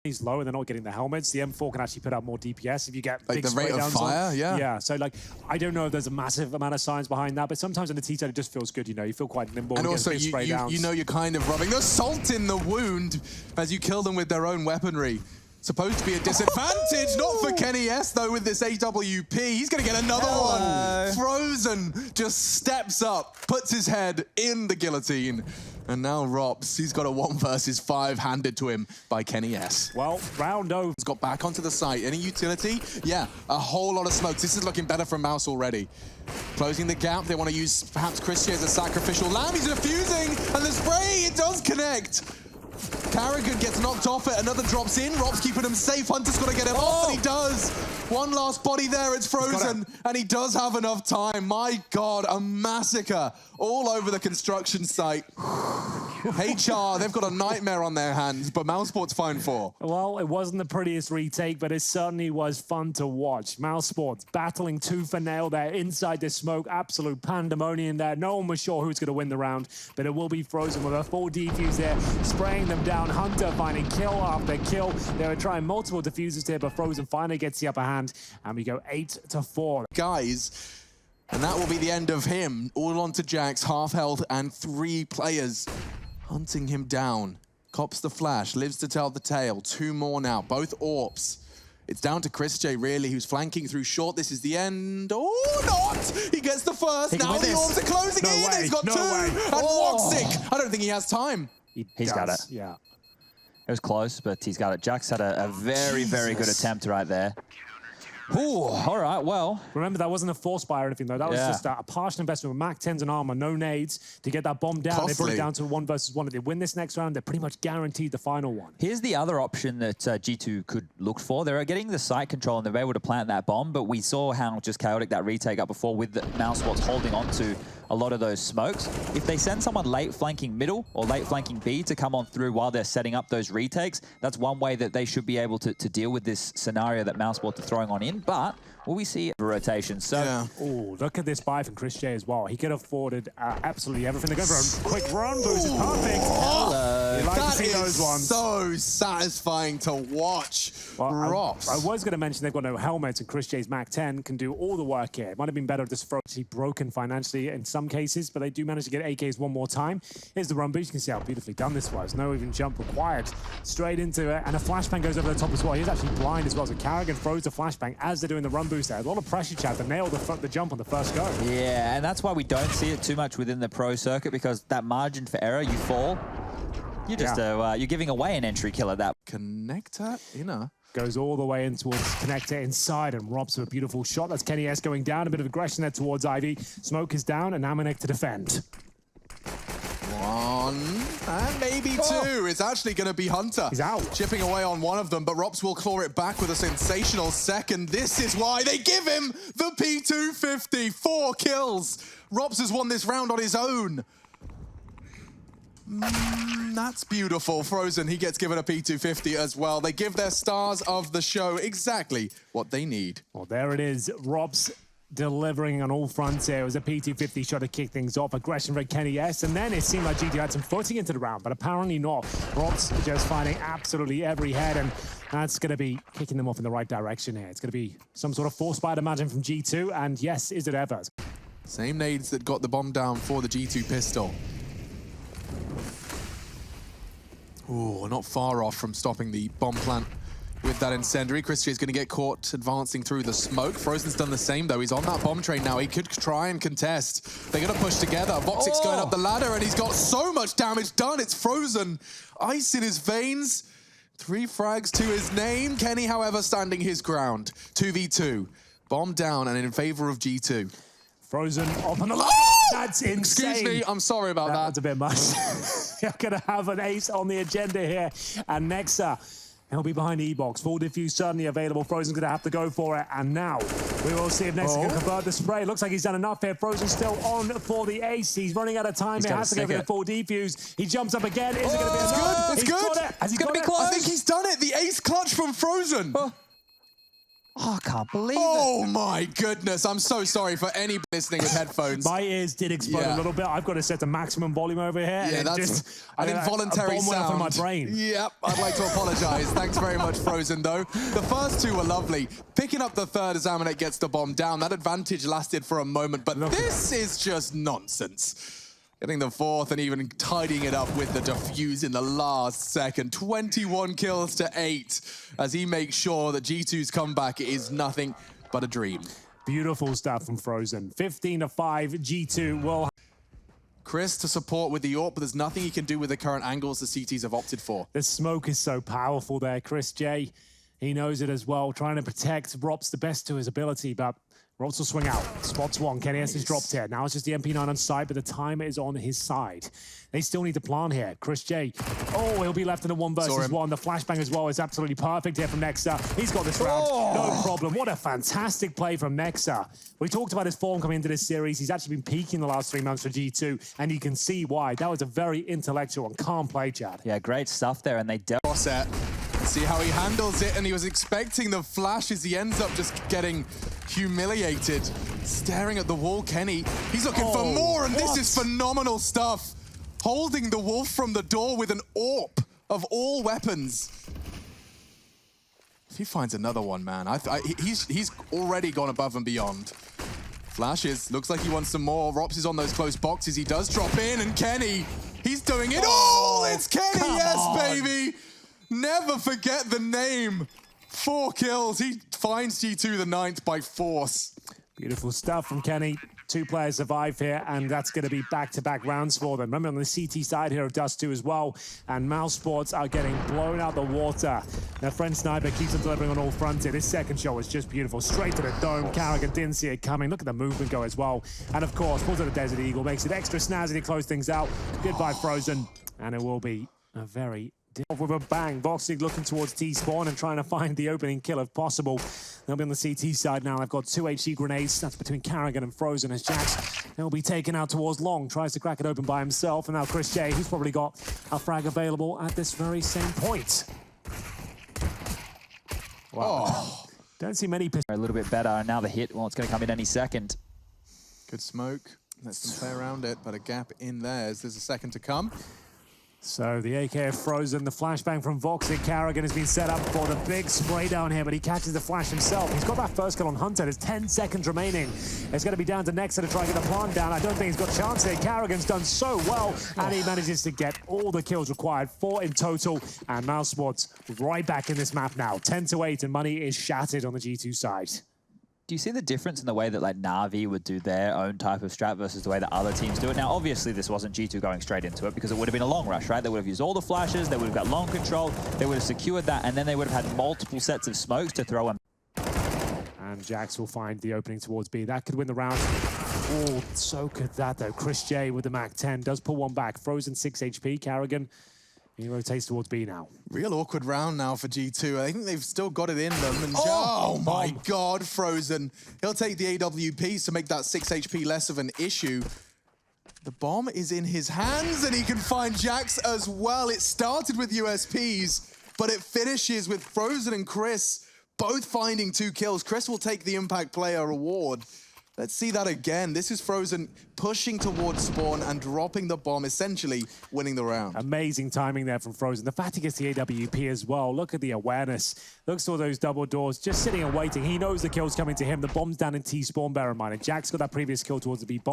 He's low and they're not getting the helmets. The M4 can actually put out more DPS if you get like big the rate of fire, Yeah, so like, I don't know if there's a massive amount of science behind that, but sometimes on the T-side it just feels good, you know, you feel quite nimble. And also, you know you're kind of rubbing the salt in the wound as you kill them with their own weaponry. Supposed to be a disadvantage, not for Kenny S though with this AWP. He's gonna get another one. Frozen just steps up, puts his head in the guillotine. And now Rops, he's got a 1 versus 5 handed to him by Kenny S. Well, round over. He's got back onto the site. Any utility? Yeah, a whole lot of smokes. This is looking better for Mouse already. Closing the gap. They want to use perhaps Christian as a sacrificial lamb. He's defusing, and the spray, it does connect. Carrigan gets knocked off it, another drops in. Rob's keeping him safe. Hunter's got to get him off, and he does. One last body there, it's Frozen, and he does have enough time. My God, a massacre all over the construction site. HR, they've got a nightmare on their hands, but Mousesports fine for. Well, it wasn't the prettiest retake, but it certainly was fun to watch. Mousesports battling tooth and nail there inside the smoke. Absolute pandemonium there. No one was sure who was going to win the round, but it will be Frozen with a full defuse there, spraying them down. Hunter finding kill after kill. They were trying multiple defusers here, but Frozen finally gets the upper hand, and we go 8-4. Guys, and that will be the end of him. All on to Jax, half health, and 3 players hunting him down. Cops the flash, lives to tell the tale. 2 more now, both AWPs. It's down to Chris J, really, who's flanking through short. This is the end. Oh, not! He gets the first. Now the AWPs are closing in. He's got 2. And Woxic, I don't think he has time. He's got it. Yeah. It was close, but he's got it. Jax had a very, very good attempt right there. Ooh, all right, well. Remember, that wasn't a force buy or anything, though. That was just a partial investment with Mac 10s and armor, no nades, to get that bomb down. Costly. They brought it down to 1 versus 1. If they win this next round, they're pretty much guaranteed the final one. Here's the other option that G2 could look for. They're getting the site control and they're able to plant that bomb, but we saw how just chaotic that retake got before with the Mousesports holding on to a lot of those smokes. If they send someone late flanking middle or late flanking B to come on through while they're setting up those retakes, that's one way that they should be able to deal with this scenario that Mousesports are throwing on in. But will we see a rotation? So, oh, look at this buy from Chris J as well. He could have afforded absolutely everything. They're going for a quick run boost. It's perfect. Hello. Like that is so satisfying to watch. Well, I was going to mention they've got no helmets, and Chris J's Mac 10 can do all the work here. It might have been better if this was actually broken financially in some cases, but they do manage to get AKs one more time. Here's the run boost. You can see how beautifully done this was. No even jump required. Straight into it, and a flashbang goes over the top as well. He's actually blind as well, so Carrigan throws the flashbang as they're doing the run boost there. A lot of pressure, Chad, to nail the jump on the first go. Yeah, and that's why we don't see it too much within the pro circuit, because that margin for error, you fall. You're just you're giving away an entry kill at that. Connector inner. Goes all the way in towards Connector inside and robs with a beautiful shot. That's Kenny S going down. A bit of aggression there towards Ivy. Smoke is down, and Amanek to defend. 1 and maybe 2. It's actually going to be Hunter. He's out. Chipping away on one of them, but Rops will claw it back with a sensational second. This is why they give him the P250. 4 kills. Rops has won this round on his own. That's beautiful. Frozen, he gets given a P250 as well. They give their stars of the show exactly what they need. Well, there it is. Rob's delivering on all fronts here. It was a P250 shot to kick things off. Aggression for Kenny S. And then it seemed like G2 had some footing into the round, but apparently not. Rob's just finding absolutely every head, and that's going to be kicking them off in the right direction here. It's going to be some sort of force fight, imagine, from G2. And yes, is it ever? Same nades that got the bomb down for the G2 pistol. Ooh, not far off from stopping the bomb plant with that incendiary. Christian is going to get caught advancing through the smoke. Frozen's done the same, though. He's on that bomb train now. He could try and contest. They're going to push together. Voxic's going up the ladder, and he's got so much damage done. It's Frozen. Ice in his veins. 3 frags to his name. Kenny, however, standing his ground. 2v2. Bomb down and in favor of G2. Frozen up on the ladder. That's insane. Excuse me, I'm sorry about that. That's a bit much. You're going to have an ace on the agenda here. And Nexa, he'll be behind E-Box. Full defuse certainly available. Frozen's going to have to go for it. And now we will see if Nexa can convert the spray. Looks like he's done enough here. Frozen's still on for the ace. He's running out of time. He has to go for the full defuse. He jumps up again. Is it going to be enough? It's good. Has he got it? I think he's done it. The ace clutch from Frozen. Oh, I can't believe it. Oh my goodness. I'm so sorry for any listening with headphones. My ears did explode a little bit. I've got to set the maximum volume over here. Yeah, and that's just, an involuntary a bomb went off in sound. my brain. Yep, I'd like to apologize. Thanks very much, Frozen, though. The first two were lovely. Picking up the third as Amanek gets the bomb down. That advantage lasted for a moment, but this is just nonsense. Getting the fourth and even tidying it up with the defuse in the last second. 21 kills to 8 as he makes sure that G2's comeback is nothing but a dream. Beautiful stuff from Frozen. 15-5, G2 will... Chris to support with the AWP, but there's nothing he can do with the current angles the CTs have opted for. The smoke is so powerful there, Chris J. He knows it as well, trying to protect Rops the best to his ability, but Rops will swing out. Spots one. Kenny S is dropped here. Now it's just the MP9 on side, but the timer is on his side. They still need to plan here. Chris J. Oh, he'll be left in a 1 versus 1. The flashbang as well is absolutely perfect here from Nexa. He's got this round. No problem. What a fantastic play from Nexa. We talked about his form coming into this series. He's actually been peaking the last 3 months for G2, and you can see why. That was a very intellectual and calm play, Chad. Yeah, great stuff there, and they dealt. See how he handles it, and he was expecting the flash as he ends up just getting humiliated. Staring at the wall, Kenny. He's looking for more, and this is phenomenal stuff. Holding the wolf from the door with an AWP of all weapons. If he finds another one, man, he's already gone above and beyond. Flashes, looks like he wants some more. Rops is on those close boxes. He does drop in, and Kenny, he's doing it. Oh, it's Kenny, yes, baby. Never forget the name. 4 kills. He finds G2 the 9th by force. Beautiful stuff from Kenny. 2 players survive here, and that's going to be back-to-back rounds for them. Remember, on the CT side here of Dust 2 as well, and Mousesports are getting blown out the water. Their friend Sniper keeps on delivering on all fronts here. This second shot was just beautiful. Straight to the dome. Carrigan didn't see it coming. Look at the movement go as well. And, of course, pulls to the Desert Eagle, makes it extra snazzy to close things out. Goodbye, Frozen. And it will be a very... with a bang. Voxig looking towards T-spawn and trying to find the opening kill if possible. They'll be on the CT side now. They've got 2 HC grenades. That's between Carrigan and Frozen as Jax. He'll be taken out towards Long. Tries to crack it open by himself. And now Chris J, who's probably got a frag available at this very same point. Wow. Oh. Don't see many... A little bit better. And now the hit. Well, it's going to come in any second. Good smoke. Lets them play around it, but a gap in theirs. There's a second to come. So the AK of Frozen, the flashbang from Voxig. Carrigan has been set up for the big spray down here, but he catches the flash himself. He's got that first kill on Hunter. There's 10 seconds remaining. It's going to be down to Nexa to try and get the plant down. I don't think he's got a chance here. Carrigan's done so well, and he manages to get all the kills required. 4 in total, and Mousesports right back in this map now. 10-8, and money is shattered on the G2 side. Do you see the difference in the way that like Na'Vi would do their own type of strat versus the way that other teams do it? Now, obviously, this wasn't G2 going straight into it because it would have been a long rush, right? They would have used all the flashes, they would have got long control, they would have secured that, and then they would have had multiple sets of smokes to throw them. And Jax will find the opening towards B. That could win the round. Oh, so could that, though. Chris J with the MAC-10 does pull one back. Frozen 6 HP. Carrigan, he rotates towards B now. Real awkward round now for G2. I think they've still got it in them. And oh my God, Frozen. He'll take the AWPs to make that 6 HP less of an issue. The bomb is in his hands, and he can find Jax as well. It started with USPs, but it finishes with Frozen and Chris both finding 2 kills. Chris will take the Impact Player award. Let's see that again. This is Frozen pushing towards spawn and dropping the bomb, essentially winning the round. Amazing timing there from Frozen. The fact he gets the AWP as well. Look at the awareness. Looks for those double doors, just sitting and waiting. He knows the kill's coming to him. The bomb's down in T-spawn, bear in mind. And Jack's got that previous kill towards the B bomb.